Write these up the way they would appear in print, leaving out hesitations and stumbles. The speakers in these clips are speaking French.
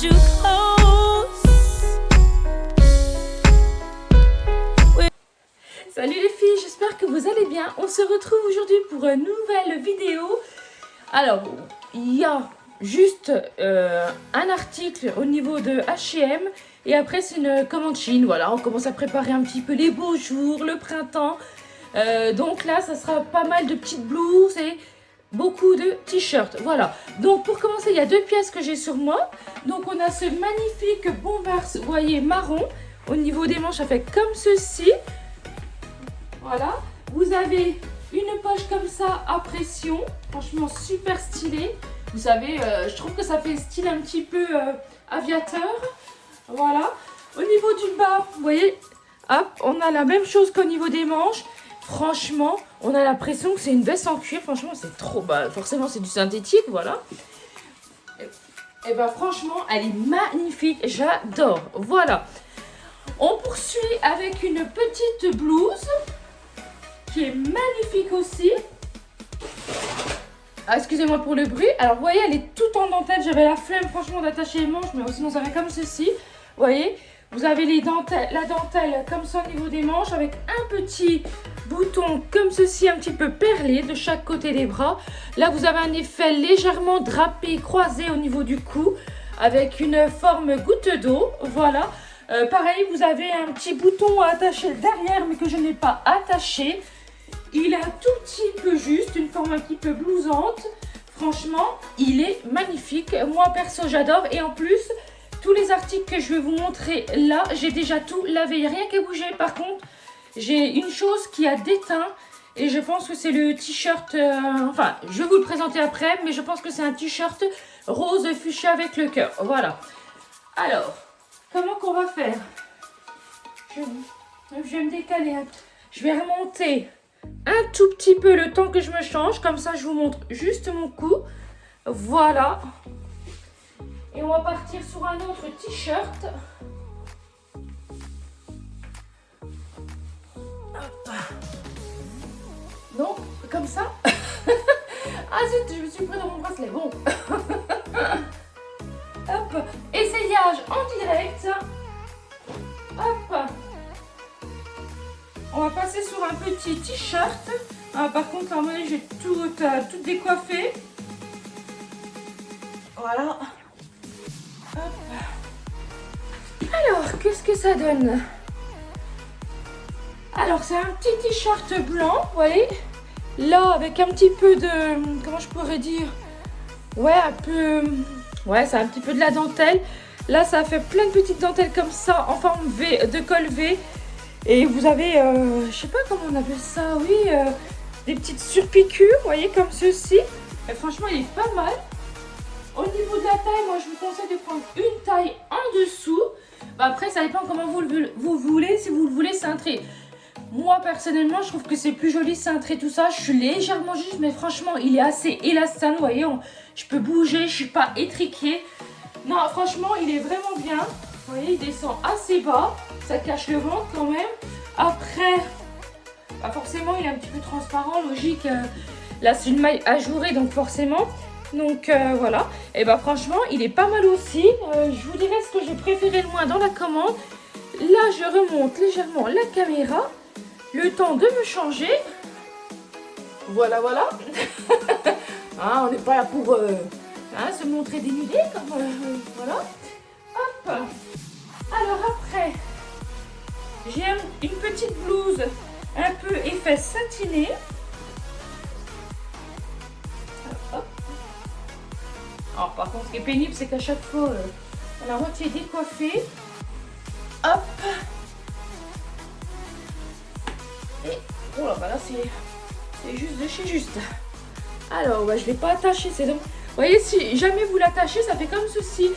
you close. Salut les filles, j'espère que vous allez bien. On se retrouve aujourd'hui pour une nouvelle vidéo. Alors, il y a juste un article au niveau de H&M et après c'est une commande Chine. Voilà, on commence à préparer un petit peu les beaux jours, le printemps. Donc là, ça sera pas mal de petites blouses et beaucoup de t-shirts. Voilà, donc pour commencer, il y a deux pièces que j'ai sur moi. Donc on a ce magnifique bomber, vous voyez, marron. Au niveau des manches, ça fait comme ceci. Voilà, vous avez une poche comme ça à pression, franchement super stylé. Vous savez, je trouve que ça fait style un petit peu aviateur. Voilà, au niveau du bas, vous voyez, hop, on a la même chose qu'au niveau des manches. Franchement, on a l'impression que c'est une veste en cuir. Franchement, c'est trop, forcément c'est du synthétique, voilà. Et ben franchement, elle est magnifique, j'adore. Voilà, on poursuit avec une petite blouse qui est magnifique aussi. Ah, excusez-moi pour le bruit. Alors vous voyez, elle est toute en dentelle. J'avais la flemme franchement d'attacher les manches, mais sinon ça va comme ceci. Vous voyez, vous avez la dentelle comme ça au niveau des manches avec un petit bouton comme ceci, un petit peu perlé de chaque côté des bras. Là vous avez un effet légèrement drapé, croisé au niveau du cou avec une forme goutte d'eau. Voilà. Pareil, vous avez un petit bouton à attacher derrière mais que je n'ai pas attaché. Il est un tout petit peu juste, une forme un petit peu blousante. Franchement, il est magnifique. Moi, perso, j'adore. Et en plus, tous les articles que je vais vous montrer là, j'ai déjà tout lavé. Il n'y a rien qu'à bouger. Par contre, j'ai une chose qui a déteint. Et je pense que c'est le t-shirt... enfin, je vais vous le présenter après. Mais je pense que c'est un t-shirt rose fuchsia avec le cœur. Voilà. Alors, comment qu'on va faire? Je vais me décaler. Je vais remonter un tout petit peu le temps que je me change, comme ça je vous montre juste mon cou. Voilà, et on va partir sur un autre t-shirt. Donc comme ça. Ah zut, je me suis pris dans mon bracelet. Bon. Hop, essayage en direct. Hop. On va passer sur un petit t-shirt. Ah, par contre, là, j'ai tout décoiffé. Voilà. Hop. Alors, qu'est-ce que ça donne? Alors, c'est un petit t-shirt blanc, vous voyez. Là, avec un petit peu de... Comment je pourrais dire? Ouais, un peu... Ouais, c'est un petit peu de la dentelle. Là, ça fait plein de petites dentelles comme ça, en forme V, de col V. Et vous avez, je sais pas comment on appelle ça, oui, des petites surpiqûres, vous voyez, comme ceci. Et franchement, il est pas mal. Au niveau de la taille, moi, je vous conseille de prendre une taille en dessous. Après, ça dépend comment vous voulez, si vous le voulez cintré. Moi, personnellement, je trouve que c'est plus joli cintré, tout ça. Je suis légèrement juste, mais franchement, il est assez élastane, vous voyez. Je peux bouger, je suis pas étriquée. Non, franchement, il est vraiment bien. Vous voyez, il descend assez bas. Ça cache le ventre quand même. Après, forcément, il est un petit peu transparent, logique. Là, c'est une maille ajourée, donc forcément. Donc, voilà. Et franchement, il est pas mal aussi. Je vous dirai ce que j'ai préféré le moins dans la commande. Là, je remonte légèrement la caméra. Le temps de me changer. Voilà, voilà. Hein, on n'est pas là pour se montrer dénudé. Voilà. Hop. Alors après, j'ai une petite blouse un peu effet satiné. Hop. Alors par contre, ce qui est pénible, c'est qu'à chaque fois, on a la moitié décoiffée. Hop. Et oh là, là c'est juste de chez juste. Alors, je ne l'ai pas attaché. C'est donc, vous voyez, si jamais vous l'attachez, ça fait comme ceci.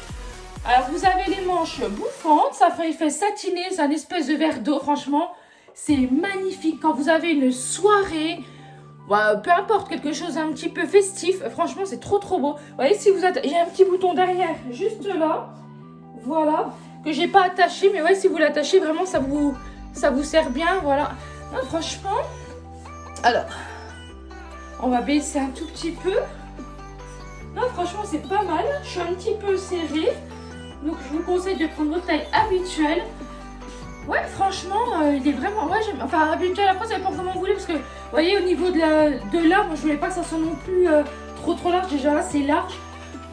Alors, vous avez les manches bouffantes, ça fait effet satiné, c'est un espèce de verre d'eau, franchement, c'est magnifique. Quand vous avez une soirée, peu importe, quelque chose un petit peu festif, franchement, c'est trop beau. Vous voyez, si vous attachez, j'ai un petit bouton derrière, juste là, voilà, que j'ai pas attaché, mais ouais, si vous l'attachez, vraiment, ça vous sert bien, voilà. Non, franchement, alors, on va baisser un tout petit peu. Non, franchement, c'est pas mal, je suis un petit peu serrée. Donc je vous conseille de prendre votre taille habituelle. Ouais, franchement, il est vraiment... Ouais, j'aime... Enfin, habituel, après, ça dépend comment vous voulez. Parce que, vous voyez, au niveau de là, moi, je voulais pas que ça soit non plus trop large. Déjà, là, c'est large.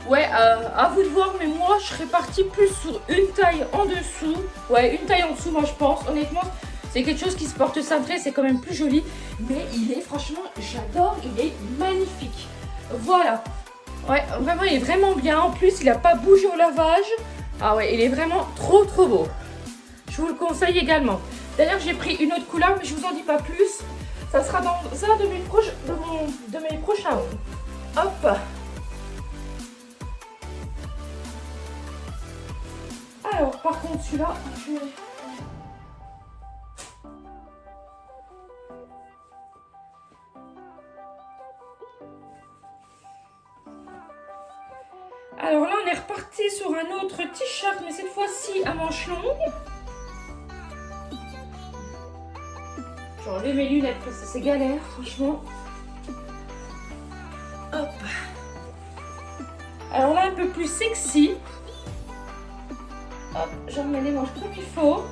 Ouais, à vous de voir. Mais moi, je serais partie plus sur une taille en dessous. Ouais, une taille en dessous, moi, je pense. Honnêtement, c'est quelque chose qui se porte cintré. C'est quand même plus joli. Mais il est, franchement, j'adore. Il est magnifique. Voilà. Ouais, vraiment, il est vraiment bien. En plus, il n'a pas bougé au lavage. Ah ouais, il est vraiment trop beau. Je vous le conseille également. D'ailleurs, j'ai pris une autre couleur, mais je vous en dis pas plus. Ça sera dans un de mes prochains hauls. Hop. Alors, par contre, celui-là, je vais... Alors là, on est reparti sur un autre t-shirt, mais cette fois-ci à manches longues. J'ai enlevé mes lunettes parce que c'est galère, franchement. Hop. Alors là, un peu plus sexy. Hop, j'en mets les manches comme il faut.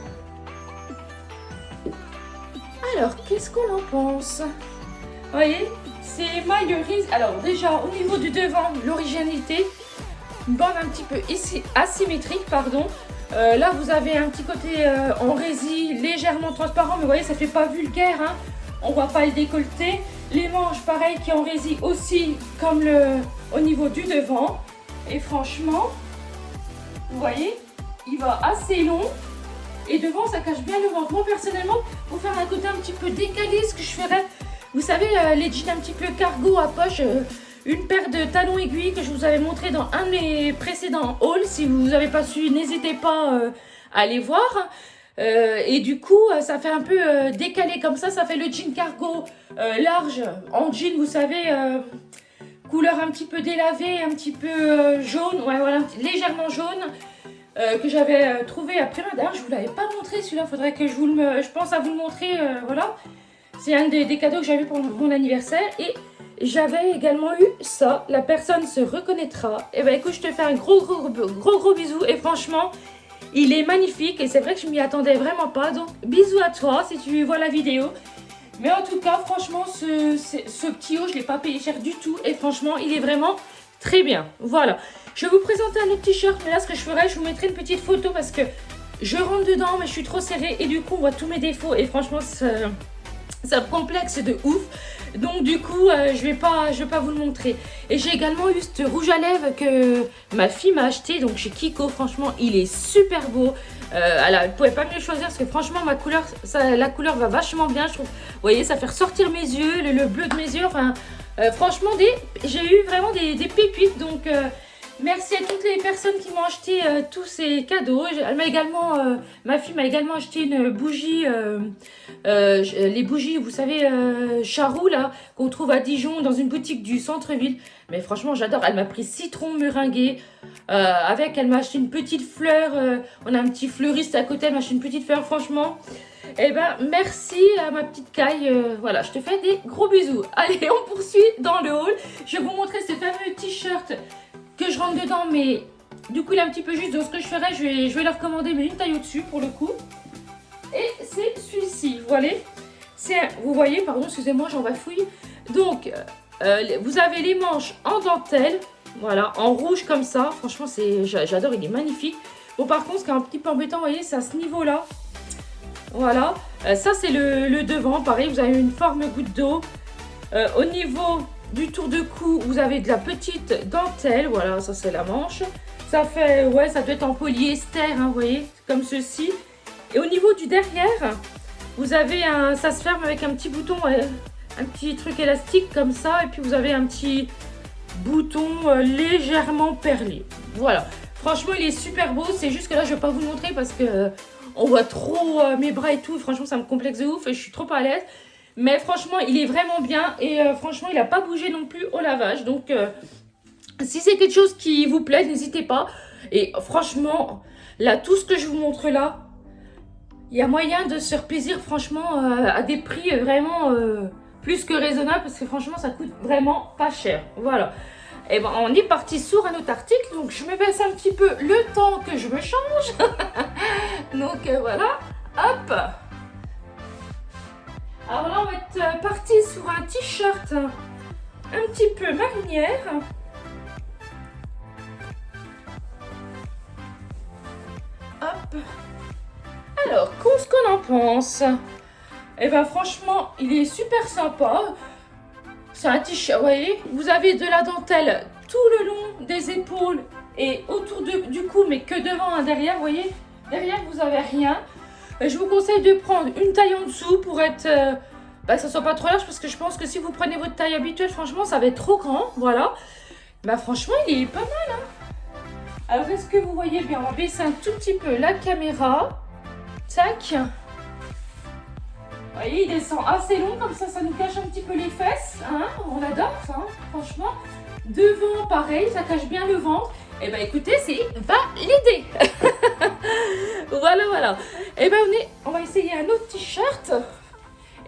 Alors, qu'est-ce qu'on en pense? Vous voyez, c'est maille rise. Alors déjà, au niveau du devant, l'originalité, une bande un petit peu asymétrique, pardon. Là, vous avez un petit côté en résille légèrement transparent, mais vous voyez, ça fait pas vulgaire, hein. On voit pas le décolleté. Les manches, pareil, qui en résille aussi, comme au niveau du devant. Et franchement, vous voyez, il va assez long. Et devant, ça cache bien le ventre. Moi, personnellement, pour faire un côté un petit peu décalé, ce que je ferais, vous savez, les jeans un petit peu cargo à poche, une paire de talons aiguilles que je vous avais montré dans un de mes précédents hauls. Si vous n'avez pas su, n'hésitez pas à aller voir. Et du coup, ça fait un peu décalé comme ça fait le jean cargo large en jean, vous savez, couleur un petit peu délavée, un petit peu jaune, ouais, voilà, légèrement jaune. Que j'avais trouvé après d'ailleurs, je vous l'avais pas montré celui-là, faudrait que je pense à vous le montrer, voilà. C'est un des cadeaux que j'avais pour mon anniversaire. Et j'avais également eu ça, la personne se reconnaîtra. Et ben écoute, je te fais un gros bisou. Et franchement, il est magnifique. Et c'est vrai que je m'y attendais vraiment pas. Donc bisous à toi si tu vois la vidéo. Mais en tout cas, franchement, ce petit haut, je ne l'ai pas payé cher du tout. Et franchement, il est vraiment très bien. Voilà. Je vais vous présenter un autre t-shirt. Mais là, ce que je ferai, je vous mettrai une petite photo parce que je rentre dedans, mais je suis trop serrée. Et du coup, on voit tous mes défauts. Et franchement, ça me complexe de ouf. Donc du coup, je vais pas vous le montrer. Et j'ai également eu ce rouge à lèvres que ma fille m'a acheté. Donc chez Kiko, franchement, il est super beau. Elle ne pouvait pas mieux choisir parce que franchement, la couleur va vachement bien, je trouve. Vous voyez, ça fait ressortir mes yeux, le bleu de mes yeux. Enfin, franchement, j'ai eu vraiment des pépites. Donc, merci à toutes les personnes qui m'ont acheté tous ces cadeaux. Ma fille m'a également acheté une bougie, les bougies, vous savez, Charroux, là, qu'on trouve à Dijon, dans une boutique du centre-ville. Mais franchement, j'adore. Elle m'a pris citron meringué. Elle m'a acheté une petite fleur. On a un petit fleuriste à côté, elle m'a acheté une petite fleur, franchement. Eh ben, merci à ma petite caille. Voilà, je te fais des gros bisous. Allez, on poursuit dans le haul. Je vais vous montrer ce fameux t-shirt que je rentre dedans, mais du coup, il est un petit peu juste. Donc, ce que je ferai, je vais leur commander, mais une taille au-dessus, pour le coup. Et c'est celui-ci, voilà. Vous voyez, pardon, excusez-moi, j'en bafouille. Donc, vous avez les manches en dentelle, voilà, en rouge comme ça. Franchement, j'adore, il est magnifique. Bon, par contre, ce qui est un petit peu embêtant, vous voyez, c'est à ce niveau-là. Voilà, ça c'est le devant. Pareil, vous avez une forme goutte d'eau. Au niveau du tour de cou, vous avez de la petite dentelle. Voilà, ça c'est la manche. Ça fait, ouais, ça doit être en polyester, hein, vous voyez, comme ceci. Et au niveau du derrière, vous avez ça se ferme avec un petit bouton, un petit truc élastique comme ça. Et puis vous avez un petit bouton légèrement perlé. Voilà, franchement il est super beau. C'est juste que là je vais pas vous le montrer parce que on voit trop mes bras et tout. Franchement ça me complexe de ouf et je suis trop à l'aise. Mais franchement il est vraiment bien. Et franchement il n'a pas bougé non plus au lavage. Donc si c'est quelque chose qui vous plaît, n'hésitez pas. Et franchement là, tout ce que je vous montre là, il y a moyen de se faire plaisir franchement à des prix vraiment plus que raisonnables. Parce que franchement ça coûte vraiment pas cher. Voilà. Et ben on est parti sur un autre article, donc je me baisse un petit peu le temps que je me change. Donc voilà, hop. Alors là on va être parti sur un t-shirt un petit peu marinière. Hop. Alors, qu'est-ce qu'on en pense? Eh ben franchement, il est super sympa. C'est un t-shirt, vous voyez, vous avez de la dentelle tout le long des épaules et autour du cou, mais que devant, hein, derrière, vous voyez. Derrière, vous n'avez rien. Je vous conseille de prendre une taille en dessous pour être... que ça soit pas trop large, parce que je pense que si vous prenez votre taille habituelle, franchement, ça va être trop grand, voilà. Bah franchement, il est pas mal, hein. Alors, est-ce que vous voyez bien? On va baisser un tout petit peu la caméra. Tac. Vous voyez, il descend assez long, comme ça nous cache un petit peu les fesses. Hein, on adore ça, hein, franchement. Devant, pareil, ça cache bien le ventre. Et ben écoutez, c'est validé. Voilà. Et ben on va essayer un autre t-shirt.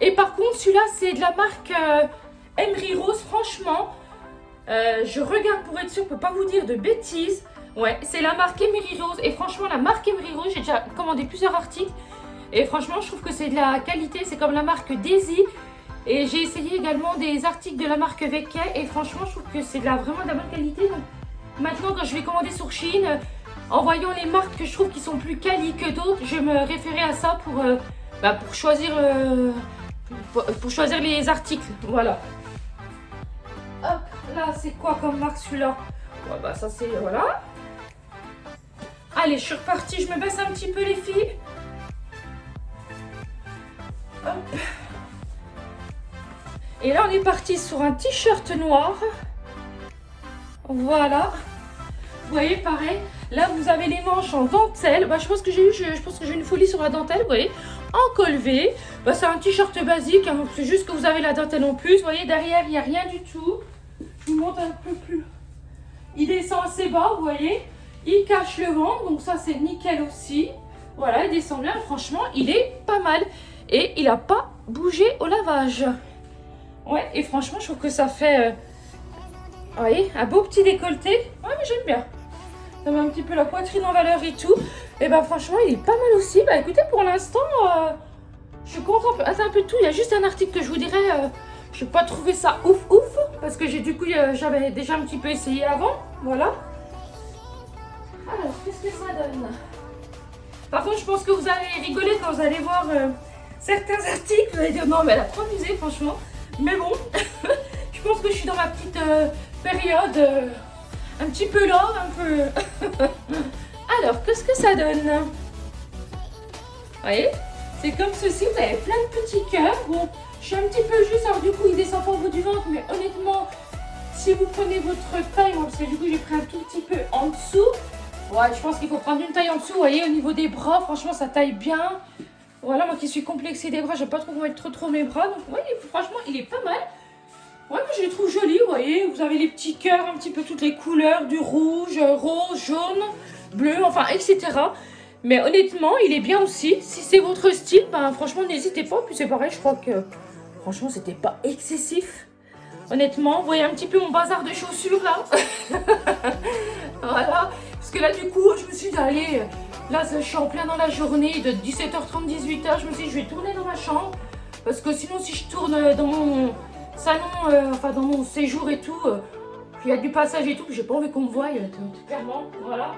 Et par contre, celui-là, c'est de la marque Emery Rose. Franchement, je regarde pour être sûre, je ne peux pas vous dire de bêtises. Ouais, c'est la marque Emery Rose. Et franchement, la marque Emery Rose, j'ai déjà commandé plusieurs articles. Et franchement, je trouve que c'est de la qualité. C'est comme la marque Daisy. Et j'ai essayé également des articles de la marque Vecchia. Et franchement, je trouve que c'est vraiment de la bonne qualité. Donc maintenant, quand je vais commander sur Chine, en voyant les marques que je trouve qui sont plus quali que d'autres, je vais me référer à ça pour choisir, pour choisir les articles. Voilà. Hop, là, c'est quoi comme marque celui-là? Ouais, bah ça c'est... Voilà. Allez, je suis repartie. Je me baisse un petit peu les filles. Hop. Et là, on est parti sur un t-shirt noir. Voilà. Vous voyez, pareil. Là, vous avez les manches en dentelle. Bah, je pense que j'ai une folie sur la dentelle, vous voyez. En col V. Bah, c'est un t-shirt basique. Hein, c'est juste que vous avez la dentelle en plus. Vous voyez, derrière, il n'y a rien du tout. Je vous montre un peu plus. Il descend assez bas, vous voyez. Il cache le ventre. Donc ça, c'est nickel aussi. Voilà, il descend bien. Franchement, il est pas mal. Et il n'a pas bougé au lavage. Ouais, et franchement, je trouve que ça fait... vous voyez, un beau petit décolleté. Ouais, mais j'aime bien. Ça met un petit peu la poitrine en valeur et tout. Et bah franchement, il est pas mal aussi. Bah écoutez, pour l'instant, je suis contente. C'est un peu de tout. Il y a juste un article que je vous dirais, je n'ai pas trouvé ça ouf. Parce que j'avais déjà un petit peu essayé avant. Voilà. Alors, qu'est-ce que ça donne? Par contre, je pense que vous allez rigoler quand vous allez voir certains articles. Vous allez dire, non, mais elle a trop amusé, franchement. Mais bon, je pense que je suis dans ma petite période un petit peu là, un peu. Alors, qu'est-ce que ça donne? Vous voyez, c'est comme ceci, vous avez plein de petits cœurs. Bon, je suis un petit peu juste, alors du coup, il descend pas au bout du ventre, mais honnêtement, si vous prenez votre taille, parce que du coup, j'ai pris un tout petit peu en dessous. Ouais, je pense qu'il faut prendre une taille en dessous, vous voyez, au niveau des bras, franchement, ça taille bien. Voilà, moi qui suis complexée des bras, je n'ai pas trop mettre trop mes bras. Donc, ouais, franchement, il est pas mal. Ouais, moi je les trouve jolis, vous voyez. Vous avez les petits cœurs, un petit peu toutes les couleurs, du rouge, rose, jaune, bleu, enfin, etc. Mais honnêtement, il est bien aussi. Si c'est votre style, ben, franchement, n'hésitez pas. Puis c'est pareil, je crois que, franchement, c'était pas excessif. Honnêtement, vous voyez un petit peu mon bazar de chaussures, là. Voilà. Parce que là, du coup, je me suis dit, allez... Là, je suis en plein dans la journée, de 17h30, 18h. Je me suis dit, je vais tourner dans ma chambre. Parce que sinon, si je tourne dans mon salon, enfin dans mon séjour et tout, il y a du passage et tout, j'ai pas envie qu'on me voie, clairement. Voilà.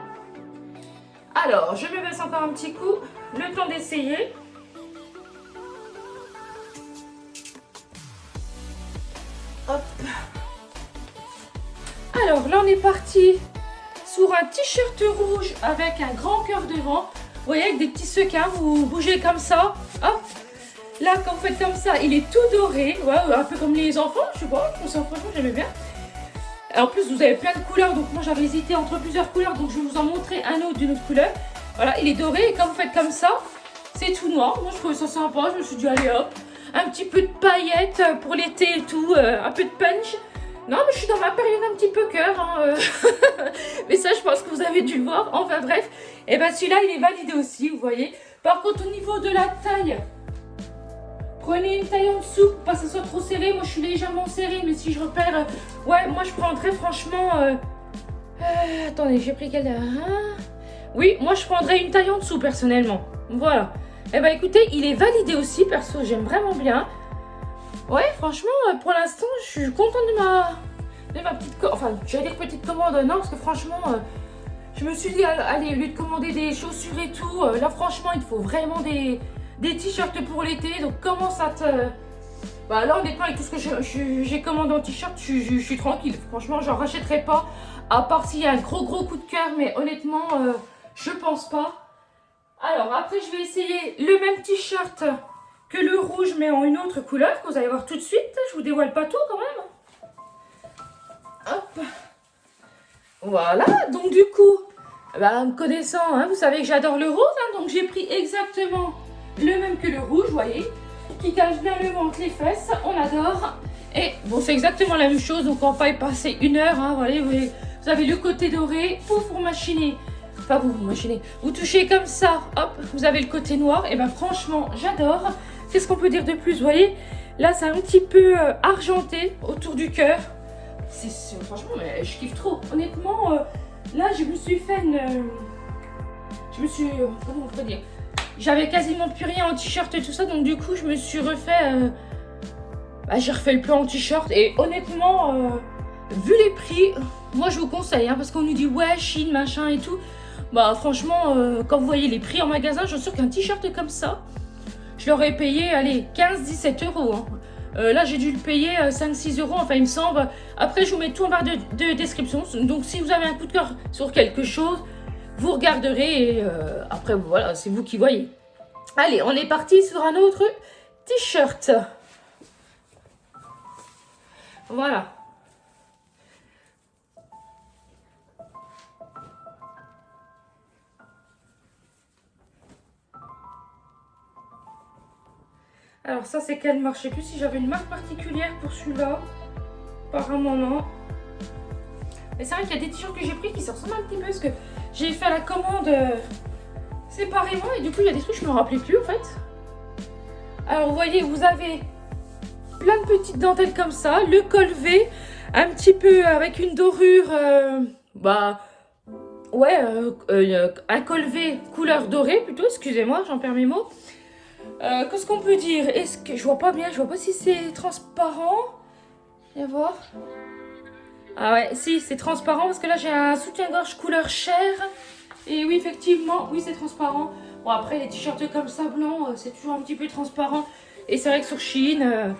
Alors, je me baisse encore un petit coup. Le temps d'essayer. Hop. Alors, là, on est parti sur un t-shirt rouge avec un grand cœur devant. Vous voyez, avec des petits sequins, vous bougez comme ça. Hop. Là, quand vous faites comme ça, il est tout doré. Ouais, un peu comme les enfants, je sais pas. Franchement, j'aimais bien. En plus, vous avez plein de couleurs. Donc, moi, j'avais hésité entre plusieurs couleurs. Donc, je vais vous en montrer un autre d'une autre couleur. Voilà, il est doré. Et quand vous faites comme ça, c'est tout noir. Moi, je trouvais ça sympa. Je me suis dit, allez hop. Un petit peu de paillettes pour l'été et tout. Un peu de punch. Non, mais je suis dans ma période un petit peu cœur. Hein, mais ça, je pense que vous avez dû le voir. Enfin, bref. Et ben celui-là, il est validé aussi, vous voyez. Par contre, au niveau de la taille, Prenez une taille en dessous pour pas que ça soit trop serré. Moi, je suis légèrement serrée, mais si je repère... ouais, moi, je prendrais franchement... attendez, j'ai pris quelle... oui, moi, je prendrais une taille en dessous, personnellement. Voilà. Eh ben, écoutez, il est validé aussi, perso. J'aime vraiment bien. Ouais, franchement, pour l'instant, je suis contente de ma petite... enfin, j'allais dire petite commande. Non, parce que franchement... je me suis dit, allez, au lieu de commander des chaussures et tout, là, franchement, il faut vraiment des t-shirts pour l'été. Donc, comment ça te... bah là, honnêtement, avec tout ce que j'ai commandé en t-shirt, je suis tranquille. Franchement, j'en rachèterai pas. À part s'il y a un gros coup de cœur. Mais honnêtement, je pense pas. Alors, après, je vais essayer le même t-shirt que le rouge, mais en une autre couleur. Que vous allez voir tout de suite. Je vous dévoile pas tout quand même. Hop. Voilà. Donc, du coup, bah, me connaissant, hein, vous savez que j'adore le rose. Hein, donc, j'ai pris exactement le même que le rouge, vous voyez, qui cache bien le ventre, les fesses, on adore. Et bon, c'est exactement la même chose, donc on va pas y passer 1 heure, hein, voilà, vous avez le côté doré, vous machinez, enfin vous machinez, vous touchez comme ça, hop, vous avez le côté noir, et ben franchement, j'adore. Qu'est-ce qu'on peut dire de plus, vous voyez, là c'est un petit peu argenté autour du cœur, franchement, mais je kiffe trop, honnêtement, là je me suis fait comment on peut dire, j'avais quasiment plus rien en t-shirt et tout ça, donc du coup je me suis refait, j'ai refait le plan en t-shirt et honnêtement, vu les prix, moi je vous conseille, hein, parce qu'on nous dit ouais Chine machin et tout, bah franchement, quand vous voyez les prix en magasin, je suis sûre qu'un t-shirt comme ça, je l'aurais payé, allez, 15-17 euros. Hein. Là j'ai dû le payer 5-6 euros, enfin il me semble. Après je vous mets tout en barre de description, donc si vous avez un coup de cœur sur quelque chose, vous regarderez et après voilà, c'est vous qui voyez. Allez, on est parti sur un autre t-shirt. Voilà. Alors ça c'est quelle marque? Je sais plus si j'avais une marque particulière pour celui-là. Apparemment non. Mais c'est vrai qu'il y a des t-shirts que j'ai pris qui se ressemblent un petit peu parce que j'ai fait la commande séparément et du coup il y a des trucs que je me rappelais plus en fait. Alors vous voyez, vous avez plein de petites dentelles comme ça, le col V, un petit peu avec une dorure, un col V couleur dorée plutôt, excusez-moi, j'en perds mes mots. Qu'est-ce qu'on peut dire? Est-ce que je vois pas bien, je vois pas si c'est transparent. Viens voir. Ah ouais, si, c'est transparent parce que là j'ai un soutien-gorge couleur chair. Et oui, effectivement, oui, c'est transparent. Bon, après, les t-shirts comme ça, blanc, c'est toujours un petit peu transparent. Et c'est vrai que sur Shein,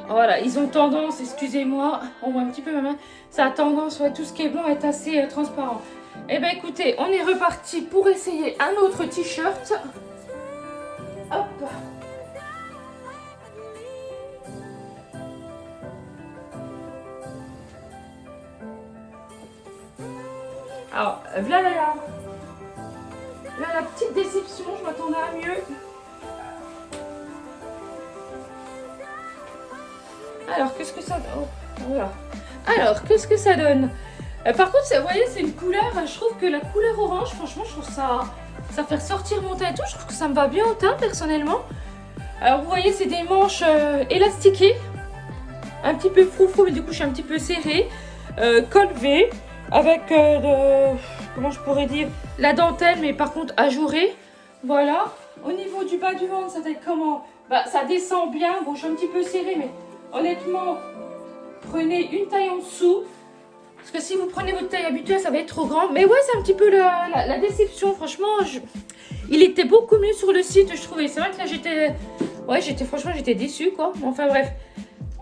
voilà, ils ont tendance, excusez-moi, on voit un petit peu ma main, ça a tendance, ouais, tout ce qui est blanc est assez transparent. Eh bien, écoutez, on est reparti pour essayer un autre t-shirt. Hop. Alors, voilà la petite déception, je m'attendais à mieux. Alors, qu'est-ce que ça... oh, voilà. Alors, qu'est-ce que ça donne? Par contre, vous voyez, c'est une couleur, je trouve que la couleur orange, franchement, je trouve ça fait ressortir mon teint et tout. Je trouve que ça me va bien au teint, personnellement. Alors, vous voyez, c'est des manches élastiquées. Un petit peu froufrou, mais du coup, je suis un petit peu serrée. Col V, avec, comment je pourrais dire, la dentelle, mais par contre, ajourée. Voilà. Au niveau du bas du ventre, ça fait comment? Bah, ça descend bien. Bon, je suis un petit peu serrée, mais honnêtement, prenez une taille en dessous. Parce que si vous prenez votre taille habituelle, ça va être trop grand. Mais ouais, c'est un petit peu la déception. Franchement, il était beaucoup mieux sur le site, je trouvais. C'est vrai que là, franchement, j'étais déçue, quoi. Enfin, bref.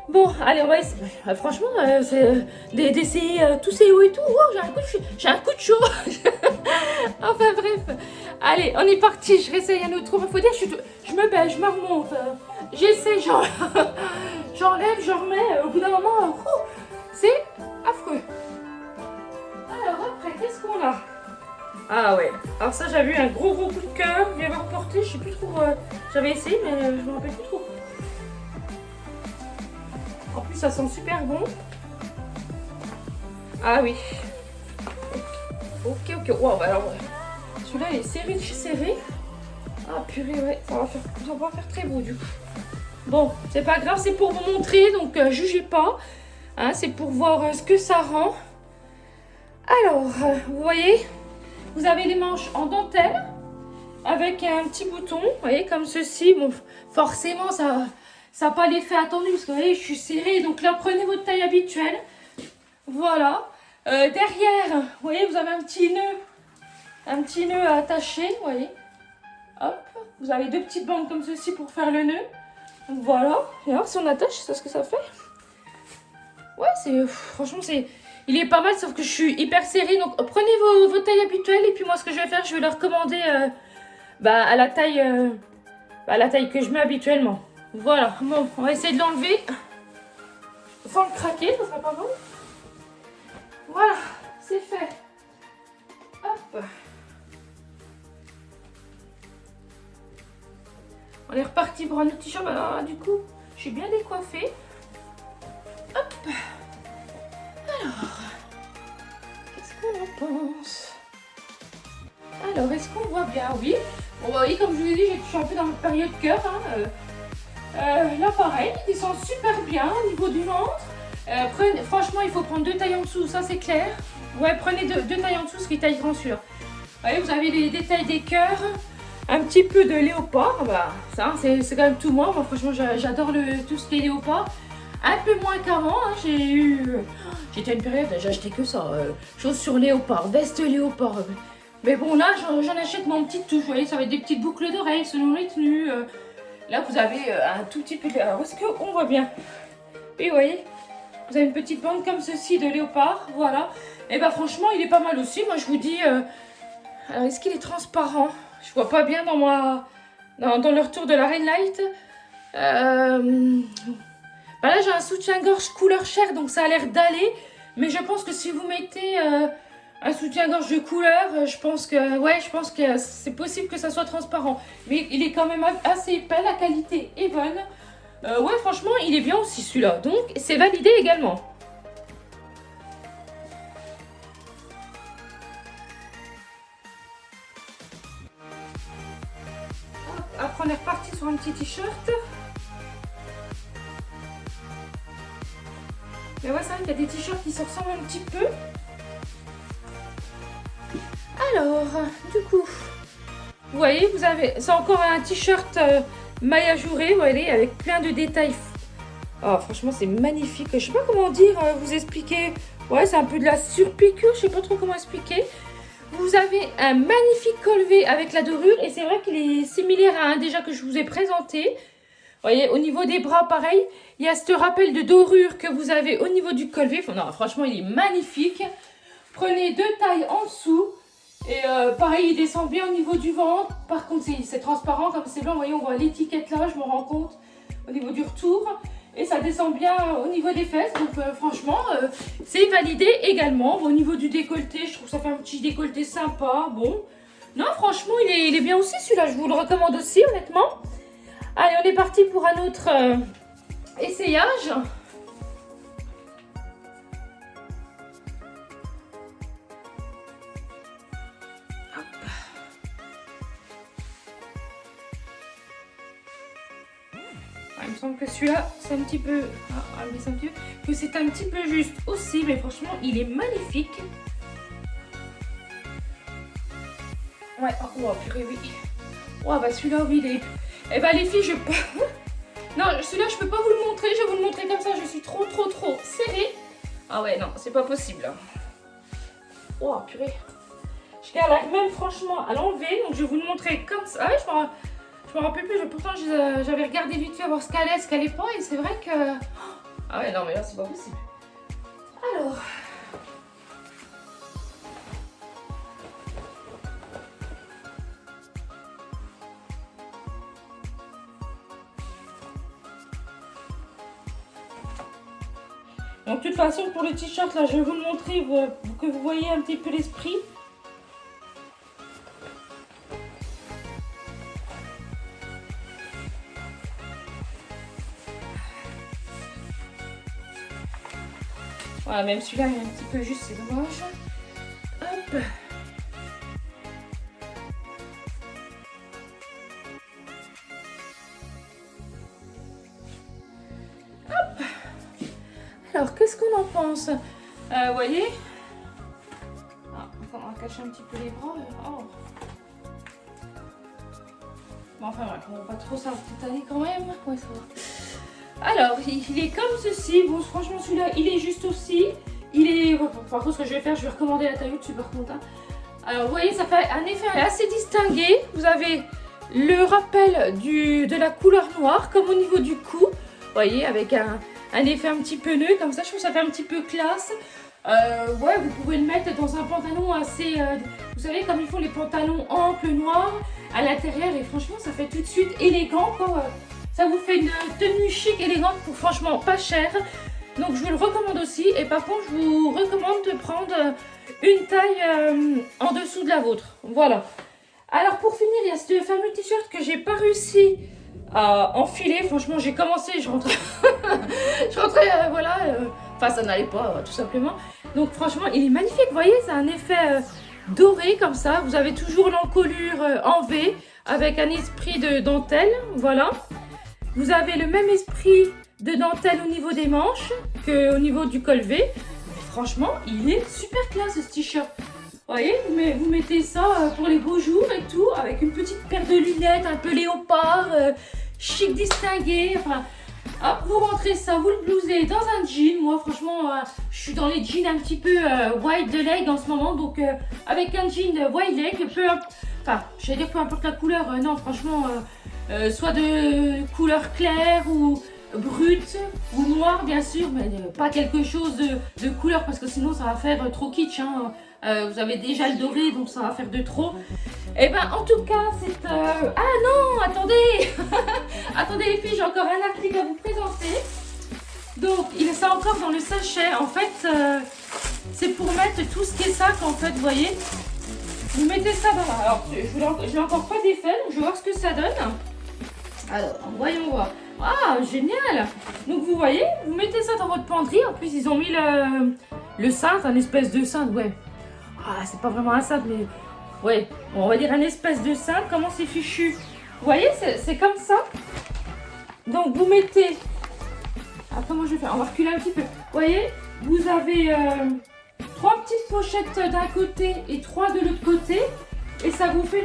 Bon, allez, on va essayer. Franchement, c'est d'essayer tous ces hauts et tout. Wow, j'ai un coup de chaud. Enfin, bref. Allez, on est parti. Je réessaye un autre. Il faut dire, je me baisse, je me remonte. J'essaie, j'enlève, je remets. Au bout d'un moment, c'est affreux. Alors, après, qu'est-ce qu'on a? Ah ouais. Alors ça, j'avais eu un gros coup de cœur. Je l'avais reporté. Je sais plus trop. J'avais essayé, mais je me rappelle plus trop. En plus, ça sent super bon. Ah oui. Ok. Wow, bah alors, celui-là, il est serré. Ah purée, ouais. Ça va faire très beau, du coup. Bon, c'est pas grave, c'est pour vous montrer, donc jugez pas. Hein, c'est pour voir ce que ça rend. Alors, vous voyez, vous avez les manches en dentelle avec un petit bouton, vous voyez, comme ceci. Bon, forcément, ça n'a pas l'effet attendu parce que vous voyez, je suis serrée. Donc là, prenez votre taille habituelle. Voilà. Derrière, vous voyez, vous avez un petit nœud attaché, vous voyez. Hop, vous avez deux petites bandes comme ceci pour faire le nœud. Donc voilà. Et alors, si on attache, c'est ce que ça fait. Ouais, franchement, il est pas mal, sauf que je suis hyper serrée. Donc, prenez vos tailles habituelles. Et puis moi, ce que je vais faire, je vais leur commander à la taille que je mets habituellement. Voilà. Bon, on va essayer de l'enlever sans le craquer, ça sera pas mal. Voilà, c'est fait. Hop. On est reparti pour un autre t-shirt. Alors, du coup, je suis bien décoiffée. Hop. Alors, qu'est-ce qu'on en pense? Alors, est-ce qu'on voit bien? Oui. Bon, vous voyez, comme je vous ai dit, j'ai touché un peu dans ma période cœur. Là, pareil, il descend super bien au niveau du ventre. Franchement, il faut prendre deux tailles en dessous, ça c'est clair. Ouais, prenez deux tailles en dessous, ce qui est taille grand sûr. Vous voyez, vous avez les détails des cœurs, un petit peu de léopard. Bah, ça, c'est quand même tout moi. Moi, franchement, j'adore tout ce qui est léopard. Un peu moins qu'avant, hein, j'étais à une période, j'ai acheté que ça. Choses sur léopard, veste léopard. Mais bon, là, j'en achète mon petit touche. Vous voyez, ça va être des petites boucles d'oreilles selon les tenues. Là, vous avez un tout petit peu de... Alors, est-ce qu'on voit bien? Oui, vous voyez, vous avez une petite bande comme ceci de léopard. Voilà. Et bah, franchement, il est pas mal aussi. Moi, je vous dis... Alors, est-ce qu'il est transparent? Je vois pas bien dans le retour de la Rainlight. Bah là, j'ai un soutien-gorge couleur chair, donc ça a l'air d'aller. Mais je pense que si vous mettez un soutien-gorge de couleur, je pense que c'est possible que ça soit transparent. Mais il est quand même assez épais, la qualité est bonne. Ouais, franchement, il est bien aussi celui-là. Donc, c'est validé également. Après, on est reparti sur un petit t-shirt. Mais ouais, c'est vrai qu'il y a des t-shirts qui se ressemblent un petit peu. Alors, du coup, vous voyez, c'est encore un t-shirt maille ajourée, vous voyez, avec plein de détails. Oh, franchement, c'est magnifique. Je sais pas comment dire, vous expliquer. Ouais, c'est un peu de la surpiqûre, je sais pas trop comment expliquer. Vous avez un magnifique col V avec la dorure et c'est vrai qu'il est similaire à un déjà que je vous ai présenté. Vous voyez, au niveau des bras, pareil, il y a ce rappel de dorure que vous avez au niveau du col V. Non, franchement, il est magnifique. Prenez deux tailles en dessous. Et pareil, il descend bien au niveau du ventre. Par contre, c'est transparent, comme c'est blanc. Vous voyez, on voit l'étiquette là, je me rends compte, au niveau du retour. Et ça descend bien au niveau des fesses. Donc franchement, c'est validé également. Au niveau du décolleté, je trouve que ça fait un petit décolleté sympa. Bon, non, franchement, il est bien aussi celui-là. Je vous le recommande aussi, honnêtement. Allez, on est parti pour un autre essayage. Il me semble que celui-là, c'est un petit peu... que c'est un petit peu juste aussi, mais franchement, il est magnifique. Ouais, oh purée, oui. Oh, bah celui-là, oui, il est... Eh bah les filles, je peux... Non, celui-là, je peux pas vous le montrer. Je vais vous le montrer comme ça. Je suis trop serrée. Ah ouais, non, c'est pas possible. Oh, purée. Je galère même franchement à l'enlever. Donc, je vais vous le montrer comme ça. Ah ouais, je me rappelle plus. Pourtant, j'avais regardé vite fait voir ce qu'elle allait pas. Et c'est vrai que... Ah ouais, non, mais là, c'est pas possible. Alors... Donc de toute façon pour le t-shirt là je vais vous le montrer pour que vous voyez un petit peu l'esprit. Voilà, même celui-là il est un petit peu juste, c'est dommage. Hop. Alors, qu'est-ce qu'on en pense? Vous voyez? Ah, attends, on va cacher un petit peu les bras. Oh. Bon, enfin, voilà, on va pas trop s'étaler quand même. Ouais, ça va. Alors, il est comme ceci. Bon, franchement, celui-là, il est juste aussi. Il est... Par contre, ce que je vais faire, je vais recommander la taille au-dessus, par contre. Hein. Alors, vous voyez, ça fait un effet assez distingué. Vous avez le rappel de la couleur noire, comme au niveau du cou. Vous voyez, avec un effet un petit peu nœud, comme ça, je trouve que ça fait un petit peu classe. Ouais, vous pouvez le mettre dans un pantalon assez... vous savez, comme ils font les pantalons amples, noirs, à l'intérieur. Et franchement, ça fait tout de suite élégant, quoi. Ça vous fait une tenue chic, élégante, pour franchement pas cher. Donc, je vous le recommande aussi. Et par contre, je vous recommande de prendre une taille en dessous de la vôtre. Voilà. Alors, pour finir, il y a ce fameux t-shirt que j'ai pas réussi à enfiler. Franchement, j'ai commencé, je rentrais, voilà. Enfin, ça n'allait pas, tout simplement. Donc, franchement, il est magnifique. Vous voyez, c'est un effet doré, comme ça. Vous avez toujours l'encolure en V, avec un esprit de dentelle. Voilà. Vous avez le même esprit de dentelle au niveau des manches qu'au niveau du col V. Mais franchement, il est super classe, ce t-shirt. Vous voyez, vous mettez ça pour les beaux jours et tout, avec une petite paire de lunettes, un peu léopard, chic distingué. Enfin, hop, vous rentrez ça, vous le blousez dans un jean. Moi, franchement, je suis dans les jeans un petit peu wide leg en ce moment. Donc, avec un jean wide leg, enfin, je vais dire peu importe la couleur. Non, franchement, soit de couleur claire ou brute ou noire, bien sûr, mais pas quelque chose de couleur parce que sinon ça va faire trop kitsch. Hein. Vous avez déjà le doré, donc ça va faire de trop. Et ben, en tout cas, c'est... Ah non, attendez. Attendez les filles, j'ai encore un article à vous présenter. Donc, il est ça encore dans le sachet. En fait, c'est pour mettre tout ce qui est sac, en fait, vous voyez. Vous mettez ça dans la... Alors, je l'ai encore pas défait, donc je vais voir ce que ça donne. Alors, voyons voir. Ah, génial. Donc, vous voyez, vous mettez ça dans votre penderie. En plus, ils ont mis le cintre, un espèce de cintre, ouais. Ah, c'est pas vraiment un cintre, mais... Ouais, on va dire un espèce de cintre. Comment c'est fichu. Vous voyez, c'est comme ça. Donc, vous mettez... Ah, comment je vais faire? On va reculer un petit peu. Vous voyez, vous avez 3 petites pochettes d'un côté et 3 de l'autre côté. Et ça vous fait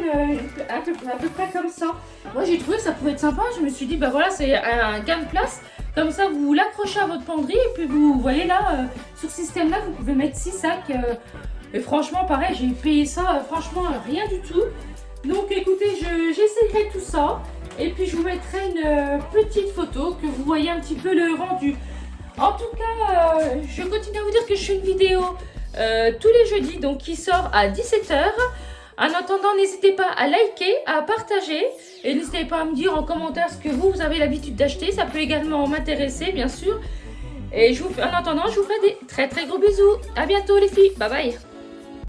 à peu près comme ça. Moi, j'ai trouvé que ça pouvait être sympa. Je me suis dit, bah voilà, c'est un gain de place. Comme ça, vous l'accrochez à votre penderie. Et puis, vous voyez là, sur ce système-là, vous pouvez mettre 6 sacs. Et franchement, pareil, j'ai payé ça, franchement, rien du tout. Donc, écoutez, j'essayerai tout ça. Et puis, je vous mettrai une petite photo que vous voyez un petit peu le rendu. En tout cas, je continue à vous dire que je fais une vidéo tous les jeudis, donc qui sort à 17 h. En attendant, n'hésitez pas à liker, à partager et n'hésitez pas à me dire en commentaire ce que vous avez l'habitude d'acheter. Ça peut également m'intéresser, bien sûr. Et en attendant, je vous fais des très très gros bisous. À bientôt les filles. Bye bye.